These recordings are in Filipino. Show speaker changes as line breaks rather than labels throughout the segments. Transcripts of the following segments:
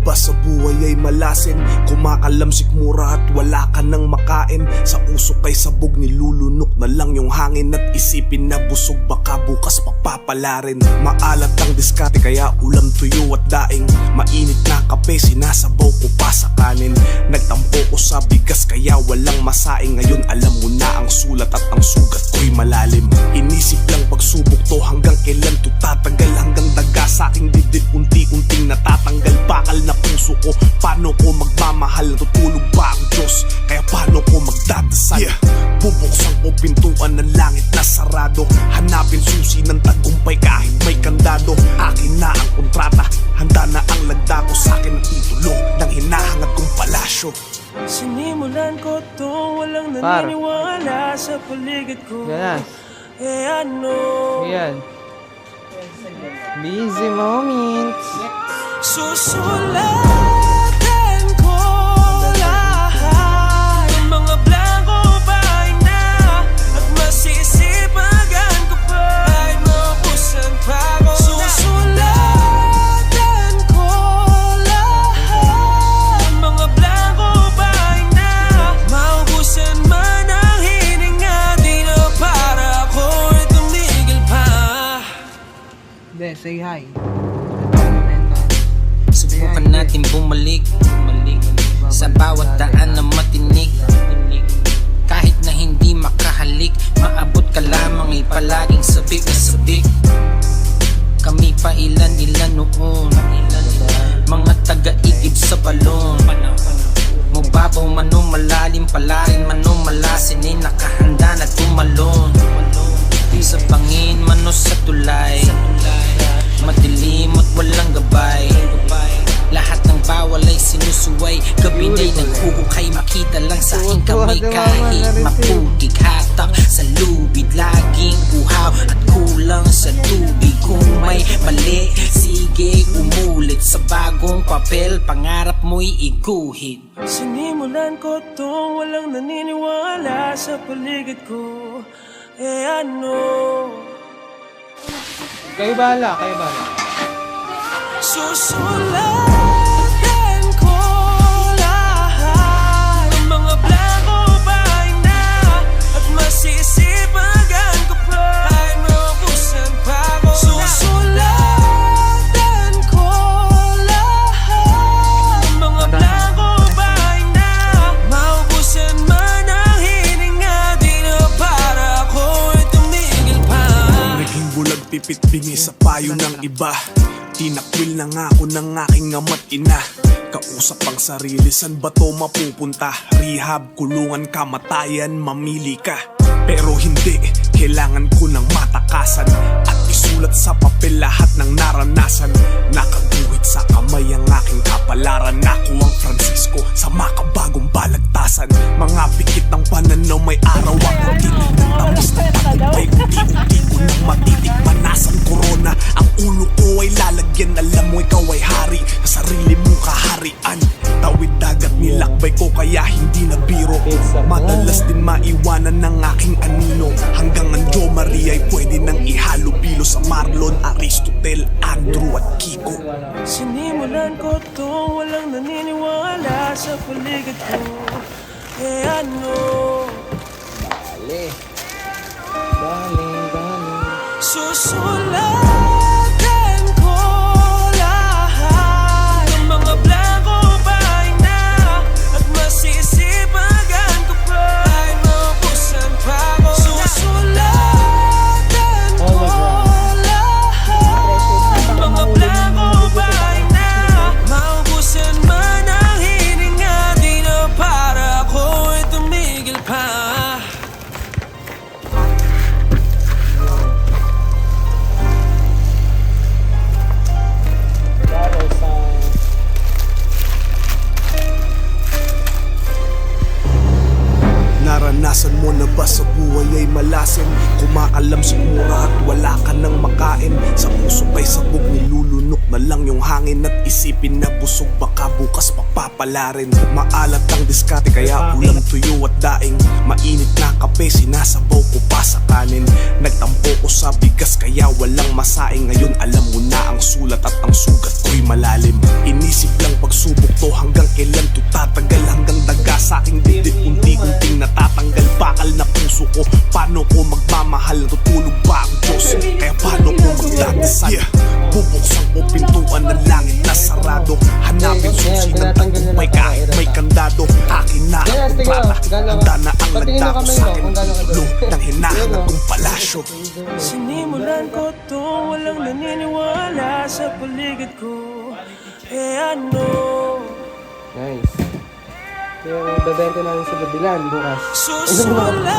ba sa buhay ay malasin? Kumakalamsik mura at wala ka nang makain. Sa usok kay sabog nilulunok na lang yung hangin. At isipin na busog baka bukas papapalarin. Maalat ang diskarte kaya ulam, tuyo at daing. Mainit na kape sinasabaw ko pa sa kanin. Nagtampo ko sa bigas kaya walang masaing. Ngayon alam mo na ang sulat at ang sugat ko'y malalim. Inisip lang pagsubok to hanggang kailan to tatagal. Hanggang daga sa aking dibdib unti-unting natatanggal. Bakal na puso ko, paano ko magmamahal? Tutulog ba ang Diyos? Kaya paano ko magdadasal? Bubuksan ko pintuan ng langit na sarado. Hanapin susi ng tagumpay kahit may kandado. Akin na ang kontrata, handa na ang lagda ko. Sa akin ang titulo ng hinahangad kong palasyo.
Sinimulan ko to, walang naniniwala sa paligid ko.
Yan.
Eh ano?
Yan. Busy moments.
Susulatan ko lahat ng mga blanco bahay na. At masisipagan ko pa ay mabusan pa ko. Susulatan ko lahat ng mga blanco bahay na. Maubusan man ang hininga, di na para ako'y tumigil pa.
Hindi, say hi.
Subukan natin bumalik sa bawat daan na matinik. Kahit na hindi makahalik, maabot ka lamang ay palaging sabik na sabik. Kami pa ilan noon, mga taga-igib sa balon. Mababaw man o malalim, palarin man o malasin, ay nakahanda na tumalon. Sa bangin man o sa tulay, madilim at walang gabay. Lahat ng bawal ay sinusuway. Gabi na'y naghuhukay, makita lang sa aking kamay. Kahit maputik, hatak sa lubid, laging uhaw at kulang sa tubig. Kung may mali, sige umulit sa bagong papel, pangarap mo'y iguhit.
Sinimulan ko to, walang naniniwala sa paligid ko. Eh ano?
Kayo bahala, kayo bahala.
Susulatan ko lahat ng mga blanco bahay na. At masisipagan ko pa ay mabusan pa ko. Susulatan ko lahat ng mga blanco bahay na. Maubusan man ang hininga, di na para ako'y tumigil pa.
Naging bulag pipit bingi sa payo ng iba. Tinakwil na nga ako ng aking ama't ina. Kausap ang sarili, san ba to mapupunta? Rehab, kulungan, kamatayan, mamili ka. Pero hindi, kailangan ko ng matakasan at isulat sa papel lahat ng naranasan. Nakaguhit sa kamay ang aking kapalaran. Ako ang Francisco sa makabagong balagtasan. Mga pikit ng pananaw, may araw ako tinig ng tamis ng tagumpay. Unti-unti ko nang matitikman, nasang corona. Ang ulo ko ay lalagyan, alam mo ikaw ay hari sa sarili mong kaharian. Tawid dagat nilakbay ko kaya hindi na biro. Madalas din maiwanan ng aking anino. Hanggang ang Jo Maria ay pwede nang ihalo-bilo sa Marlon, Aristotel, Andrew at Kiko.
Sinimulan ko to, walang naniniwala sa paligid ko. Eh ano?
Dali.
Susulatan ko lahat ng mga blanco bahay na. At masisipagan ko pa ay mabusan pa ko. Susulatan ko lahat ng mga blanco bahay na. Maubusan man ang hininga, di na para ako'y tumigil pa.
kumakalam sa mura at wala ka nang makain. Sa puso kay sabog, nilulunok na lang yung hangin. At isipin na busog, baka bukas papapala rin. Maalat ang diskarte kaya ulam, tuyo at daing. Mainit na kape, sinasabaw ko pa sa kanin. Nagtampo ko sa bigas kaya walang masaing. Ngayon alam mo na ang sulat at ang sugat ko'y malalim. Inisip lang pagsubok to, hanggang kailan to tatagal. Hanggang daga sa aking dibdib, unti-unting natatanggal. Bakal na puso ko, paano ko magmamahal? Tutulog ba ang Diyos? Kaya paano ko magdadasal? Bubuksan ko pintuan ng langit na sarado. Hanapin susi ng tagumpay kahit may kandado. Akin na ang kontrata, handa na ang nagdako sa akin. Tulo ng hinahanap kong palasyo.
Sinimulan ko to, walang naniniwala sa paligid ko. Ano?
Nice. Yung bebenta namin sa Babilan bukas.
Susulatan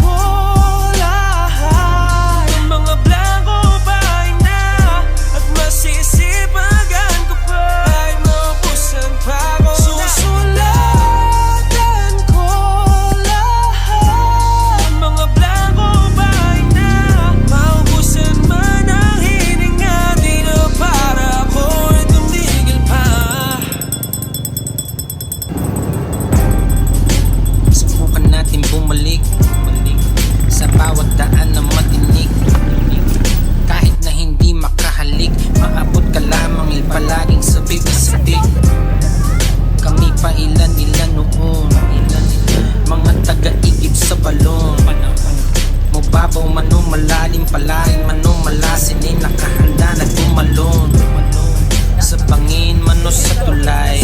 ko lahat ng mga blanco bahay na. At masisipagan ko pa, ay maubusan pa ako. Susulatan ko lahat ng mga blanco bahay na. Maubusan man ang hininga, di na para ako'y tumigil pa.
Subukan natin bumalik sa bawat daan na matinik. Kahit na hindi makahalik, maabot ka lamang palaging sabik na sabik. Kami pa ilan noon, mga taga-igib sa balon. Mababaw man o malalim, palarin man o malasin, ay nakahanda na tumalon. Sa bangin man o sa tulay,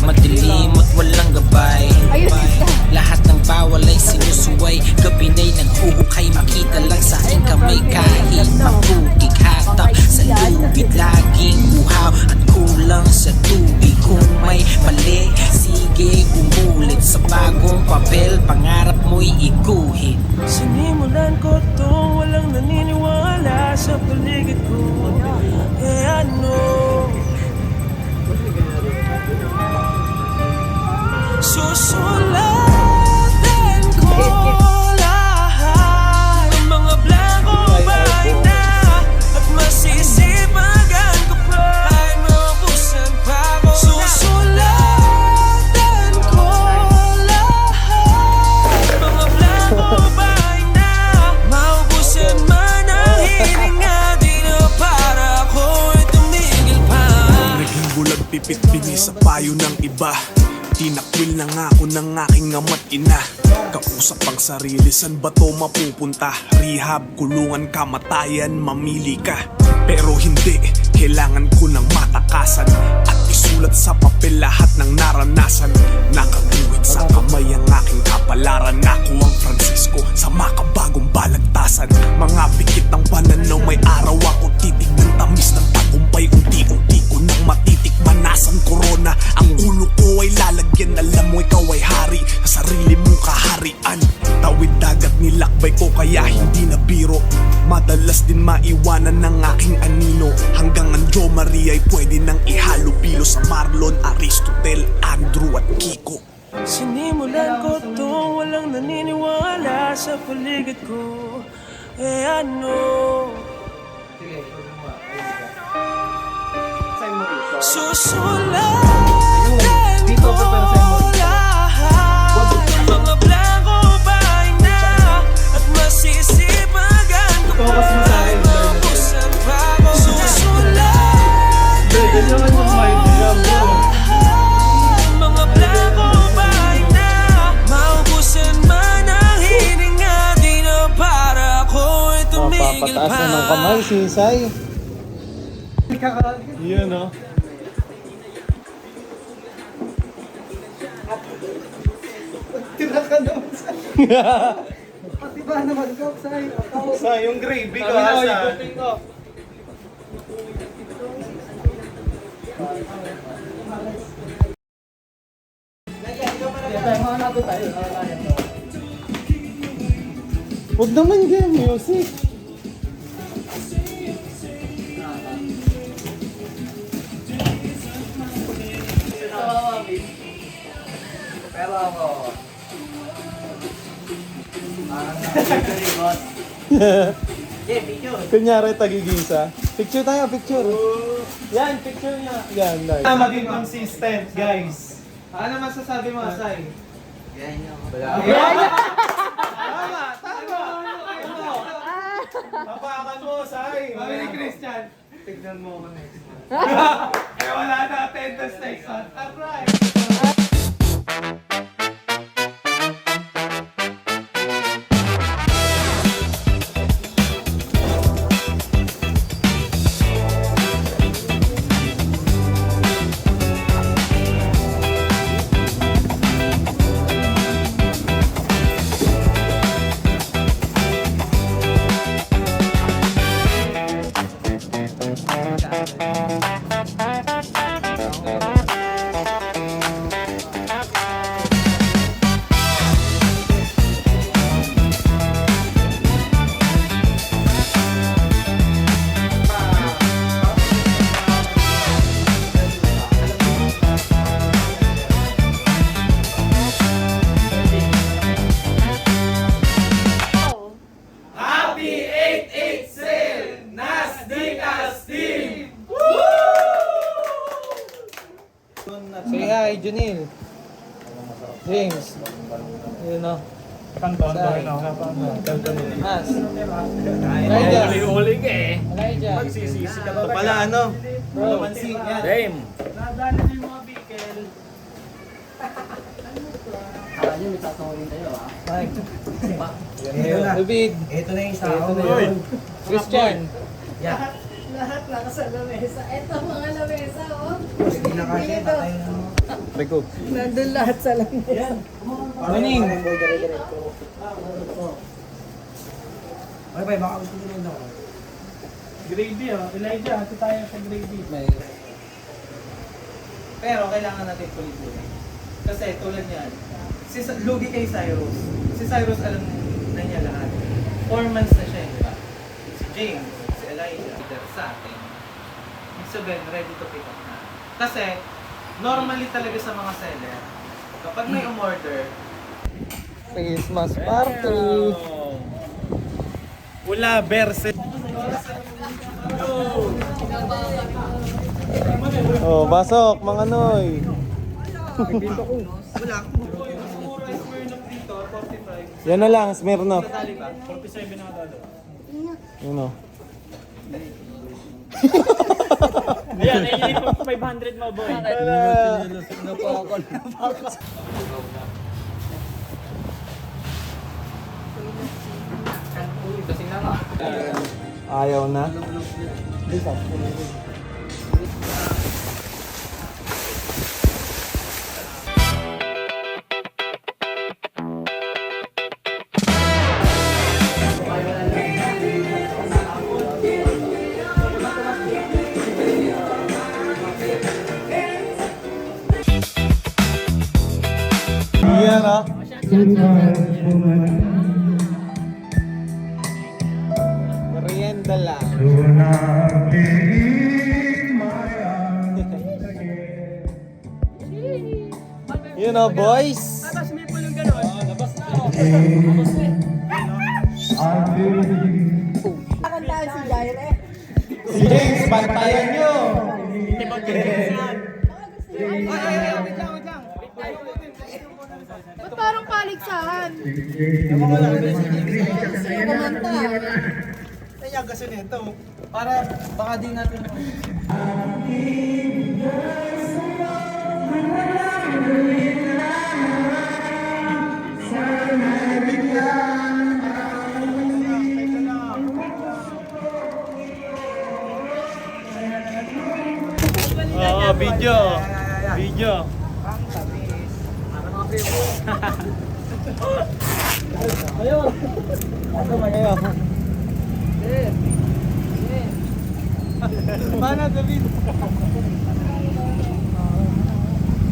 madilim at walang gabay. Lahat ng bawal ay sinusuway, gabi na'y naghuhukay. Makita lang sa aking kamay kahit mapugig. Hatak sa lubid, laging buhaw at kulang sa tubig. Kung may mali, sige umulit sa bagong papel. Pangarap mo'y iguhit.
Sinimulan ko to, walang naniniwala sa paligid ko. Ano? Susulatan ko lahat ng mga blanco bahay na. At masisipagan ko pa, ay maubusan pa ako. Susulatan ko lahat ng mga blanco bahay na. Maubusan man ang hininga, di na para ako'y tumigil pa.
Naging bulag pipit bingi sa payo ng iba. Tinakwil na nga ako ng aking ama't ina. Kausap ang sarili, san ba to mapupunta? Rehab, kulungan, kamatayan, mamili ka. Pero hindi, kailangan ko ng matakasan at isulat sa papel lahat ng naranasan. Nakaguhit sa kamay ang aking kapalaran. Ako ang Francisco sa makabagong balagtasan. Mga pikit ng pananaw, may araw ako titignan. Tamis ng tagumpay, unti-unti ko nang matitikman. Nasan corona, ang ulo ko ay lalagyan. Alam mo ikaw ay hari sa sarili mong kaharian. Tawid dagat nilakbay ko kaya hindi na biro. Madalas din maiwanan ng aking anino. Hanggang ang Jo Maria ay pwede nang ihalo-bilo sa Marlon, Aristotel, Andrew at Kiko.
Sinimulan ko to, walang naniniwala sa paligid ko. Ano? Susulatan ko lahat ng mga blanco bahay na. At masisipagan ko pa, ay maubusan pa ako. Susulatan ko lahat ng mga blanco bahay na. Maubusan man ang hininga, di na para ako'y tumigil pa.
Papataas na ng kamay, sisay.
Yun, no?
Tira ka naman sa... Pati ba naman ko, say?
Sa yung gravy ko, Hasan.
Huwag naman yan, music. Pero ako...
Kunyari tagigisa. Picture tayo, picture. Yan, picture niya. Yan, nice.
Maging consistent, guys. Ano masasabi mo, Asay? Tapakan mo, Asay. Sabi ni Christian, tignan mo ako next month. Kaya wala na attendance next month. Alright. Happy 8-8 sale! Nasdaq Steam!
Say hi, Junil. James. Yun o. Mas. Elijah.
Huling eh.
Elijah.
Ito pala ano?
Bro.
Dame. Nadaanan yung mga bikel.
David.
Ito na yung isa.
Christian.
Lahat nasa lamesa. Ito mga lamesa, oh.
Hindi na kasi, tatay na.
Reko.
Nandun lahat sa lamesa.
Maning.
Ay, bay, baka gusto nyo daw.
Gravy oh. Elijah, hati tayo sa gravy.
Pero kailangan natin tuloy-tuloy. Kasi tulad niyan, lugi kay Cyrus. Si Cyrus alam na niya lahat. 4 months na siya, di ba? Si James, si Elijah, sa atin. Ibig sabihin, ready to pick up na. Kasi, normally talaga sa mga seller, kapag may umorder,
Christmas party.
Wala, verse.
Oh, basok, mga noy. Yan na lang, Smirnoff. Yun o.
Ayan, ay 500 mo, boy.
Ayaw na. Yan ah. Merienda lang. You know, boys.
Kakantahan si Jaire.
Si James, bantayan nyo.
Ba't parang paligsahan?
Kaya kasi nito, para baka di natin...
Oo, video. Video.
Mana, David?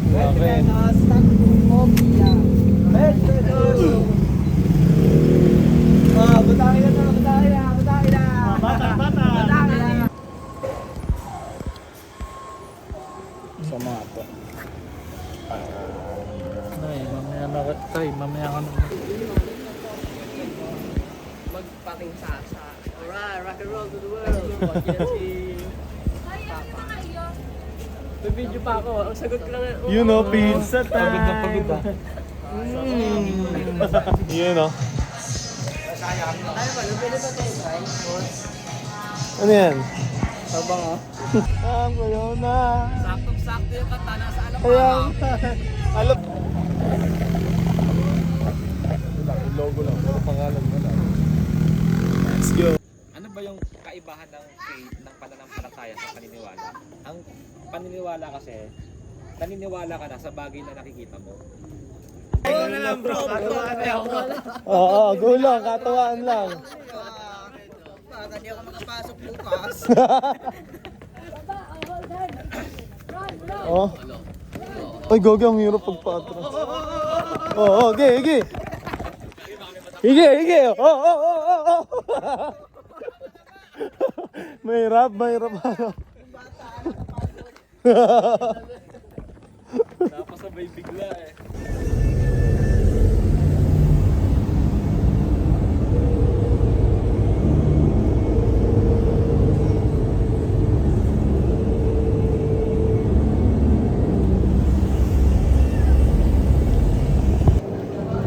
Okay. Butakin na.
Bata.
Sa mga to.
Ay, mamaya na. Mamaya ka na.
pating salsa. Alright, rock and roll to the world. May video pa ako. Ang sagot ko lang
You know, pizza time. Pagod na pagod ah. Yun o. Ano yan?
Sabang ah.
Ang kayo na.
Saktong-sakto yung kanta. Nasa alam
Kaya, alam. Wala, yung logo lang. Pero pangalan mo lang. Let's go.
Ano ba yung kaibahan ng faith, ng pananampalataya sa paniniwala? Ang paniniwala kasi, naniniwala ka na sa bagay na nakikita mo.
Ikaw na lang bro, katuwaan na ako.
Oo, go lang. Katawaan lang.
Baka di ako makapasok bukas.
Oh. Ay, gogi, ang hirap pagpa-atras. Oo, okay, okay. Hige, hige. Oh. Mahirap.
Napasabay bigla eh.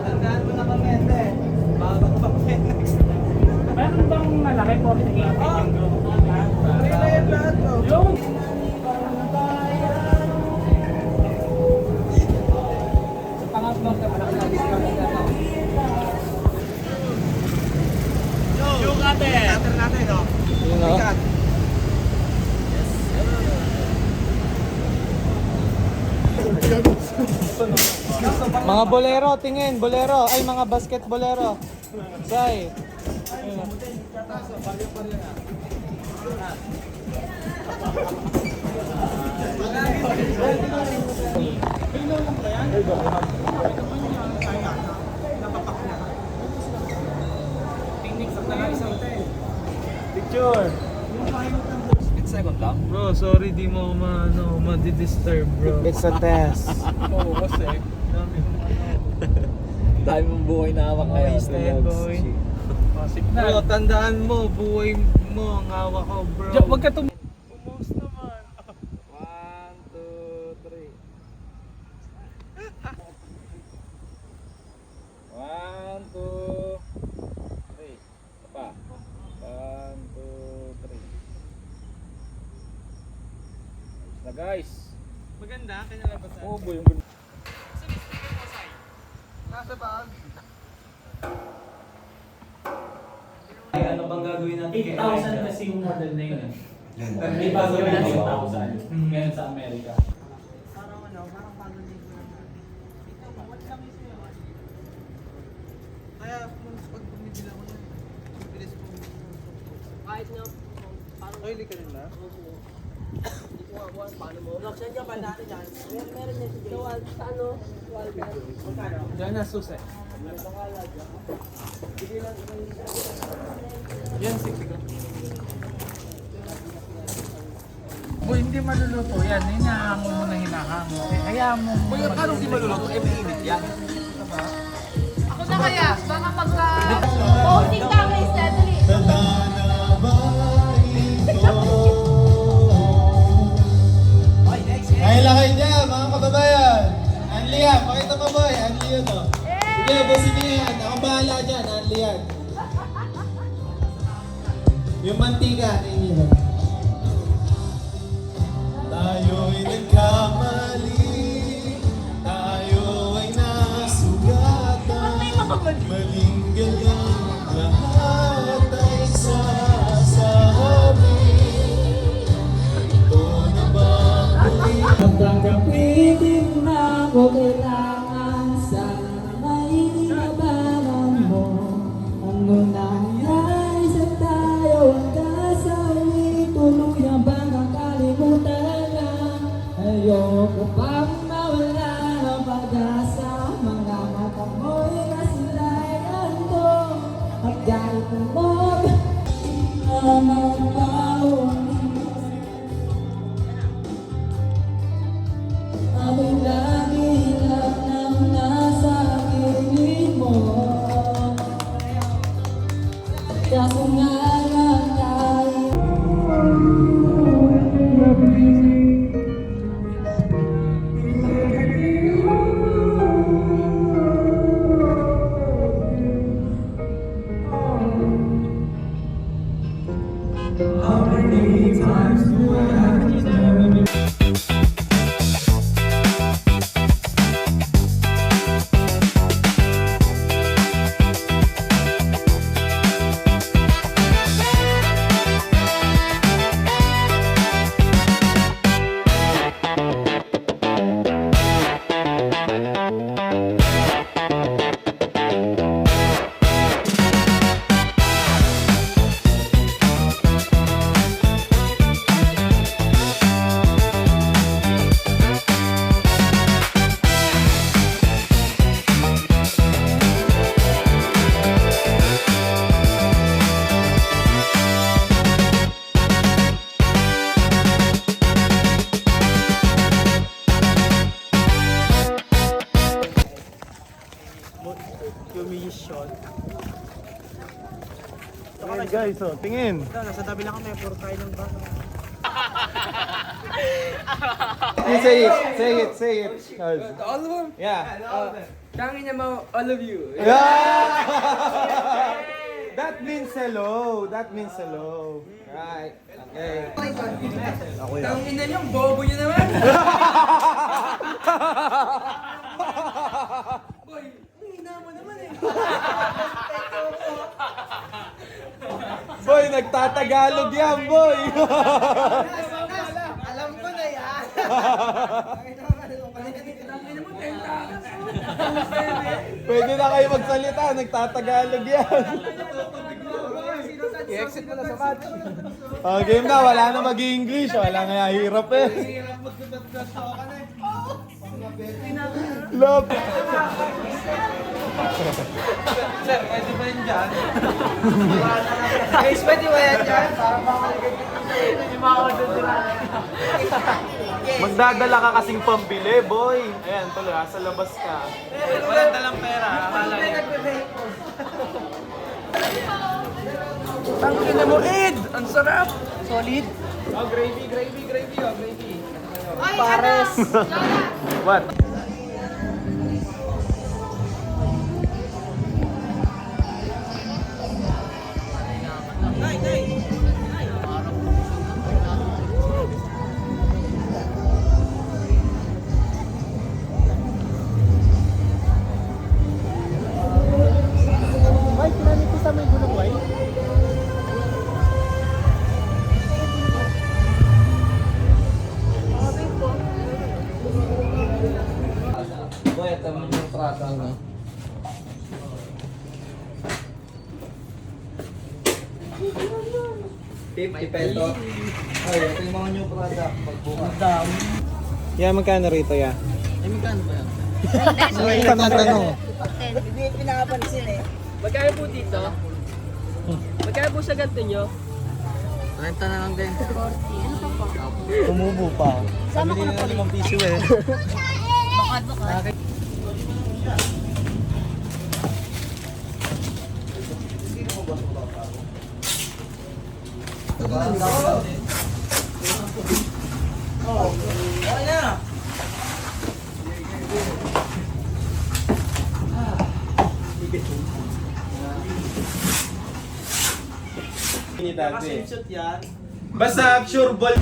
Tandaan mo na pamende. Bago pa next.
Meron bang malaki po yung group?
Free na yung lahat bro.
Yung yung ate.
Cutter natin no?
Yun o.
Cut.
Mga bolero, tingin. Bolero. Ay, mga basket bolero. Say. Picture.
Second lang?
bro, sorry di mo ma-disturb bro.
It's a test.
Oo, kasi
Dami mong buhay na hawak kaya.
boy. Bro, tandaan mo, buhay mo ang hawak ko bro. Wag ka Umos naman.
1, 2, 3. 1, 2, 3. Isa pa. 1, 2, 3. Na guys.
Maganda, kinalabasan.
Oo, boy, yung ganda.
Nasa bag.
Ano bang gagawin natin? 8,000 kasi yung model na yun eh. May bago na 8,000. Ngayon sa Amerika.
Parang parang ito, what's lang ito? Kaya pag bumibili ako nun, bilis ko. Kahit na, parang...
Oy, ka rin na?
Paano mo? Laksan ka ba natin dyan? Meron yan si Jay. Sa ano? Magkano?
Diyan na susi. Yan, 60 ko. Boy, hindi maluluto yan. Hinahango mo na hinahango. Kaya mo...
Boy, anong di maluluto? Eh, may init yan.
Ako na kaya, baka pagka... Posting ka kay Steadily.
Ay, lakay dyan, mga kababayan. Anli yan, pakita mo boy. Anli yun o. Sige, busin niyo yan. Ako bahala dyan, Anli yan. Yung mantika, nahihirap. Tayo'y nagkamali. Tayo ay nasugatan. Maling galang lahat ay sasabi. Ito na ba
Hanggang kapitin na ko kailangan sana mainabaran mo. Ano nangyari sa tayo ang kasawi, tuluyang bang kakalimutan na. Ayoko pang mawala ng pag-asa, mga mata mo'y nasilayan ko. At kahit mo ang bawang ako'y lagi lang nang nasa piling mo.
Tingin guys, oh, tingin.
Nasa tabi lang kami, puro tayo ng bata.
Say it.
All of them?
Yeah.
Tangin niya mo, all of you.
That means hello. Right. Okay.
Tangin na yung bobo niyo naman. Boy, hina mo naman eh.
Boy, nagtatagalog yan, boy.
Alam ko na yan.
Pwede na kayo magsalita, nagtatagalog yan.
I-exit ko na sa match.
Game na, wala na mag-English. Wala nga, hirap eh. Love.
Sir, pwede ba yun dyan?
Guys, pwede ba yan dyan? Para
Magdadala ka kasing pambili, boy. Ayan, tuloy, sa labas ka.
Walang dalang pera. Akala niya. Tangin na mo, Ed! Ang sarap! Solid! Oh, gravy.
Ay, Pares.
What? Mike, kinanipis may gulong white?
Boy, ito mo yung prato, no? $50. Ay, ito yung mga new product. Pagbukas.
Yeah, magkano rito, ya?
Ay, magkano ba yan?
Tanong.
Hindi pinapansin eh.
Magkano po dito? Magkano po sa ganito nyo? 30 na lang din.
Tumubo pa. Sabi nila na 5 piso eh.
Bakad.
Nakasimshot yan.
Basta sure ball.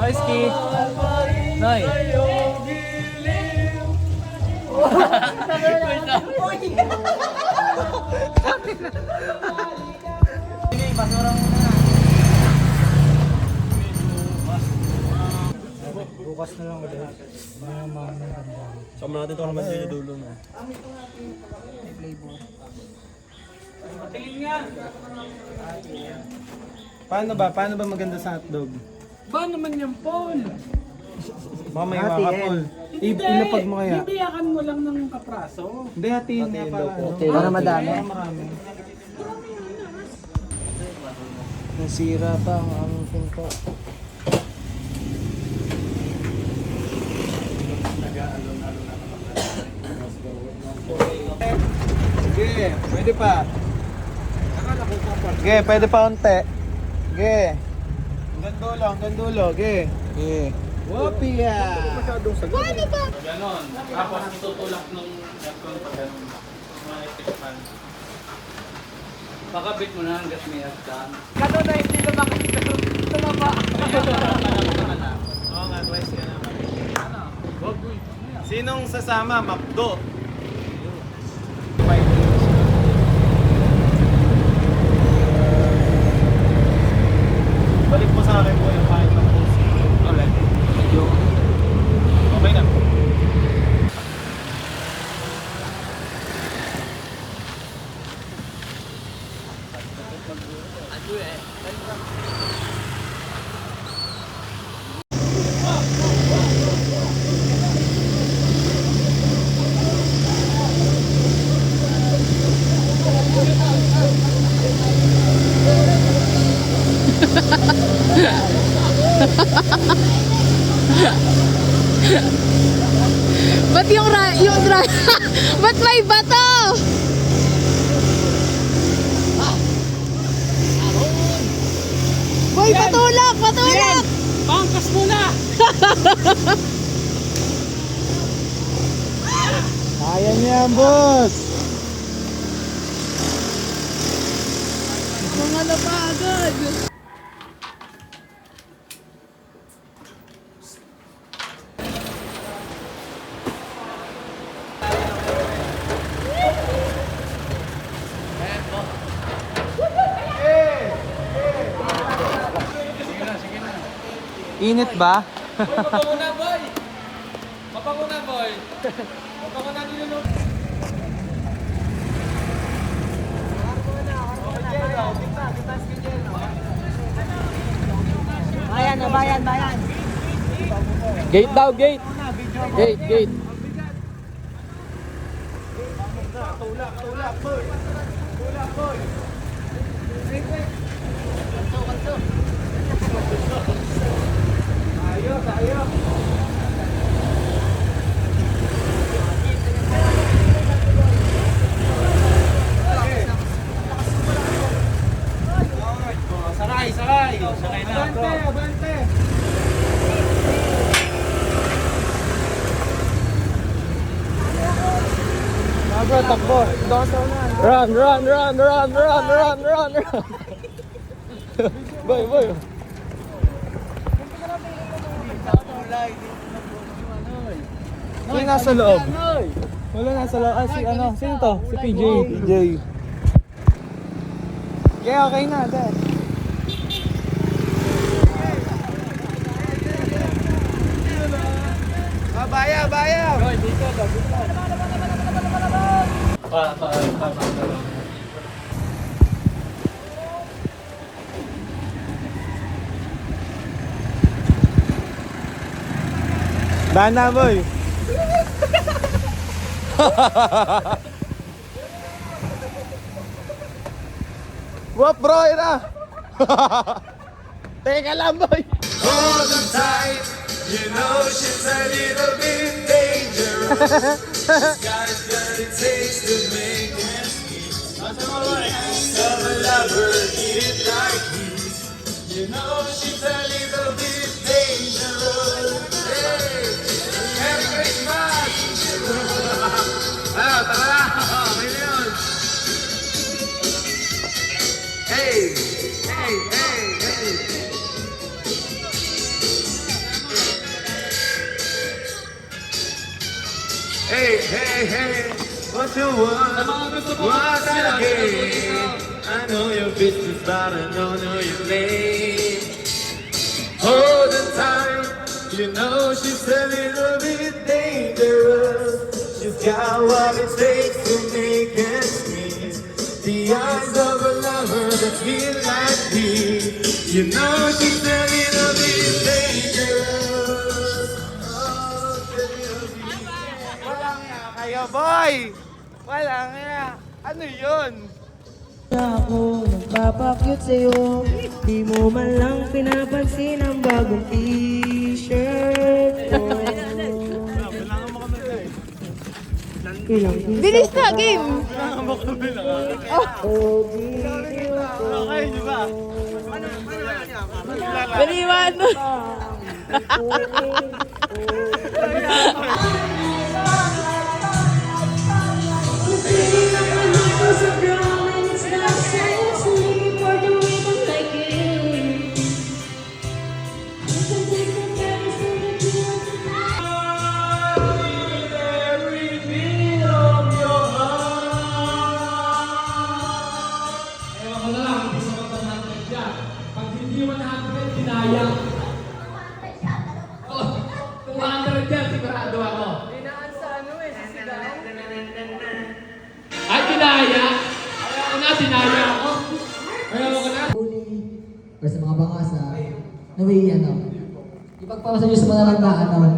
Nice, Ki. Nice. Sige, basura muna. Bukas na lang ulit.
Sama natin ito naman sa dulo na.
Paano ba maganda sa hotdog?
Ba naman yung Paul?
Baka may iwa ka, Paul. Ilapag mo kaya.
Ibiyakan mo lang ng kapraso.
Hindi, hatiin nga para ano.
Para madami.
Para marami. Nasira pa ang aming pinto. Sige, pwede pa. Sige, pwede pa unti. Sige. Hanggang dulo, sige. Sige. Wopia!
Paano ba?
Ganon. Tapos itutulak nung aircon pa ganon. Mga electric fan. Pakabit mo na hanggat may hagdan.
Ganun na hindi lumaki. Tumaba.
Oo nga, twice ka naman. Sinong sasama? Makdo. Balik mo sa akin po yung kahit ng pulse. Ulit. Okay na.
Ba't ba't may bato? Boy, patulak! Patulak!
Pangkas mo na!
Kaya niya, boss!
Mga napagod!
Init ba?
Mapango na, boy! Mapango na, boy! Mapango na nilunod.
Bayan.
Gate daw, gate! Gate.
Sakay na. Abante! Bro, takbo.
Run! Boy.
Sino nasa loob? Wala nasa loob. Ah, sino to? Si PJ. Yeah, okay na, dad. Baya! Dana, boy! Wap, bro, ina! Teka lang, boy!
Hey, hey, hey, what you want? What's that game? I know your business, but I don't know your name. All the time, you know she's a little bit dangerous. She's got what it takes to make it sweet. The eyes of a lover that feel like me. You know she's a little bit dangerous. Oh, baby.
Walang nga kayo, boy! Walang nga. Ano yun?
Ako nagpapakyut sa'yo, di mo man lang pinapansin ang bagong t-shirt ko.
Bilis na, game!
Okay, di ba?
Baliwan!
Or sa mga bangasa, naway ipagpapasa nyo sa manalagdaan naman.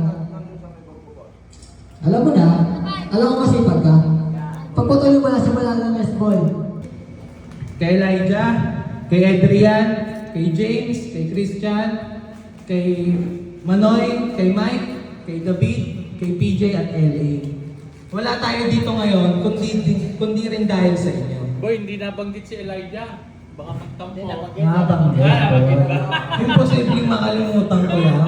Alam mo na, alam ko masipag ka. Pagpatuloy mo na simula ng West Boy.
Kay Elijah, kay Adrian, kay James, kay Christian, kay Manoy, kay Mike, kay David, kay PJ at LA. Wala tayo dito ngayon kundi rin dahil sa inyo.
Boy, hindi nabanggit si Elijah. Baka magtampo.
Nabanggit ko.
Imposibleng makalimutan ko yan.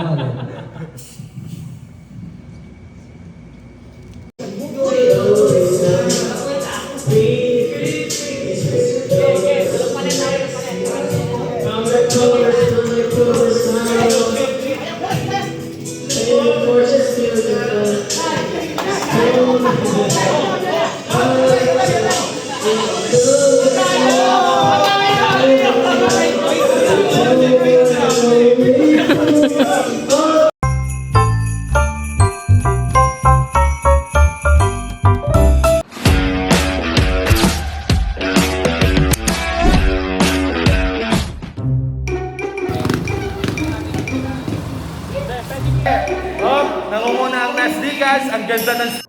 Nangunguna ang Nas Diaz, ang ganda ng...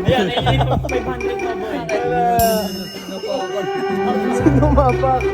Ayan, naiinip ko 500 na, boy.
Sino mapak?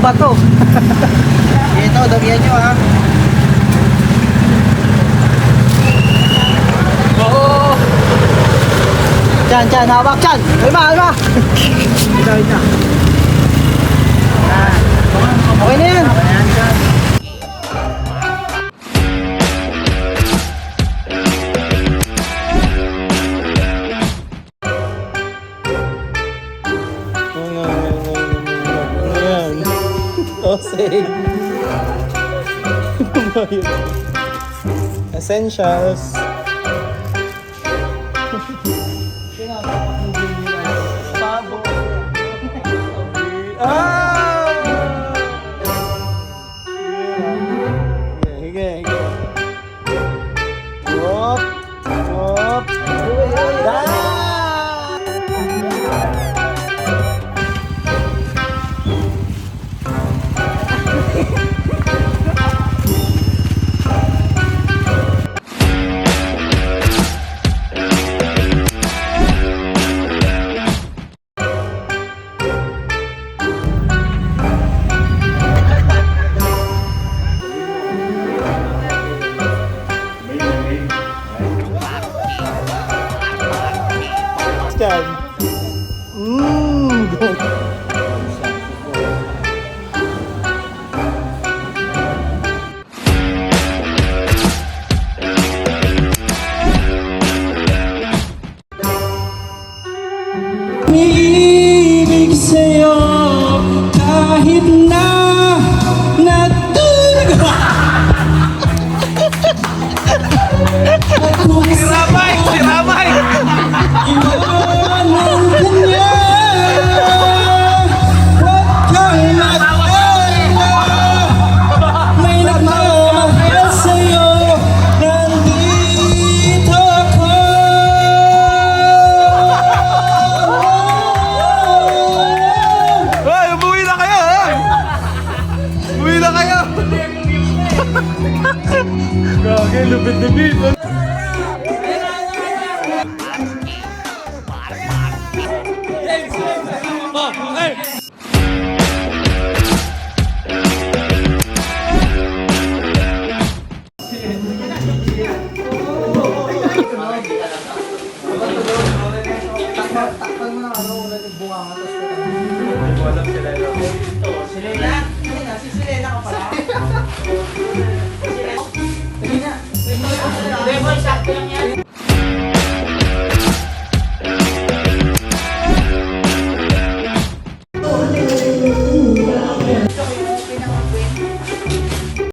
Ba't bato? Ito, damihan nyo ha. Oo! Chan, hawak chan! Alma! Wait na. Okay na yan.
Bossing. Essentials. Pabo. Hige. Wop. Yan.
Umiibig sa'yo kahit na natulog ako
Si Ramay!
iwanan ka niya. Huwag kang mag-alala, may nagmamahal sa'yo, nandito ako.
Hoy, umuwi na kayo, ha? Umuwi na kayo! Gagi, lupit-lupit.
Takpan mo na ano, ulan yung bunga nga.
Hindi ko alam sila yun.
Si Selena ka pala.
Hindi, boy, sakto lang yan.